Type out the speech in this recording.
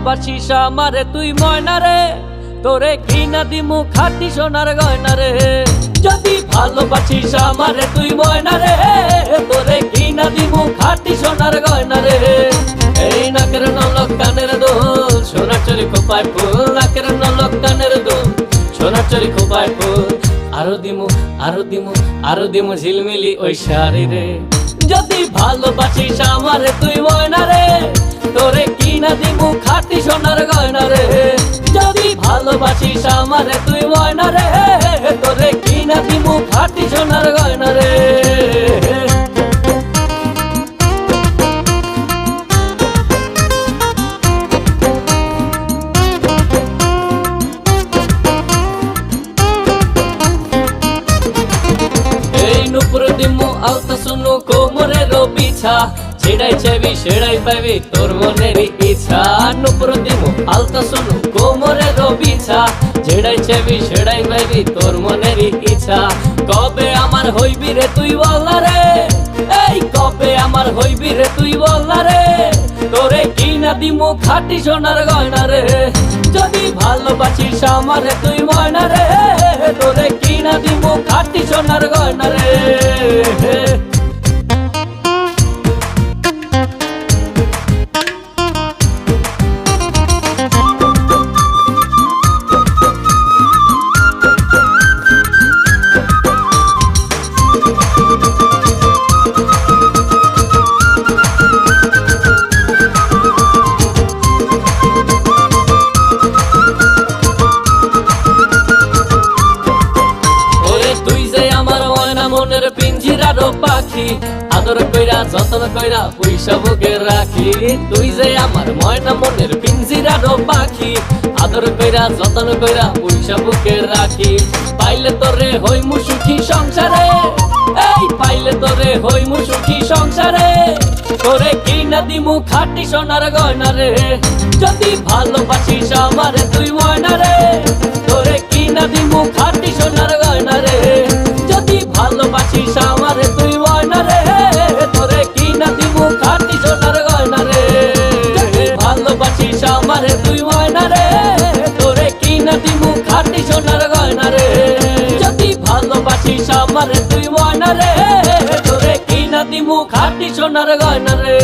ভালোবাসিস আমারে তুই ময়না রে, তোরে কিনা দিমু খাঁটি সোনার গয়না রে। যদি ভালোবাসিস আমারে তুই ময়না রে, তোরে কিনা দিমু খাঁটি সোনার গয়না রে। এই নাকের নলক কানের দোল, সোনার চরি খোপায় ফুল, নাকের নলক কানের দোল, সোনার চরি খোপায় ফুল। আরো দিমু আরো দিমু আরো দিমু ঝিলমিলি ওই শাড়ি রে। যদি ভালোবাসিস আমারে তুই ময়না রে, তোরে কিনা দিমু খাঁটি সোনার গয়না রে। যদি ভালোবাসিস আমারে তুই ময়না রে, তোরে কিনা দিমু খাঁটি সোনার গয়না রে। নুপুর দিমু আলতা শুনু কোমরের বিছা, ছেড়াই চাইবি সেড়াই পাইবি তোর মনের ইচ্ছা। নুপুর দিমু আলতা শুনু কোমরের বিছা, ছেড়াই চাইবি সেড়াই পাইবি তোর মনের ইচ্ছা। কবে আমার হইবি রে তুই বলনা রে, এই কবে আমার হইবি রে তুই বলনা রে, তোরে কিনা দিমু খাঁটি সোনার গয়না রে। যদি ভালোবাসিস আমারে তুই ময়না রে, তোরে কিনা দিমু খাঁটি সোনার গয়না রে। মনের পিঞ্জিরার পাখি, আদর কইরা যতন কইরা পয়সা বুকে রাখি। তুই যে আমার ময়না মনের পিঞ্জিরার পাখি, আদর কইরা যতন কইরা পয়সা বুকে রাখি। পাইলে তোরে হইমু সুখী সংসারে, এই পাইলে তোরে হইমু সুখী সংসারে, তোরে কিনা দিমু খাঁটি সোনার গয়না রে। যদি ভালোবাসিস আমারে তুই ময়না রে, তোরে কিনা দিমু খাঁটি সোনার গয়না রে। যদি ভালোবাসিস আমারে তুই ময়না রে, তোরে কিনা দিমু খাঁটি সোনার গয়না রে। যদি ভালোবাসিস আমারে তুই ময়না রে, তোরে কিনা দিমু খাঁটি সোনার গয়না রে। যদি ভালোবাসিস আমারে তুই ময়না রে, তোরে কিনা দিমু খাঁটি সোনার গয়না রে।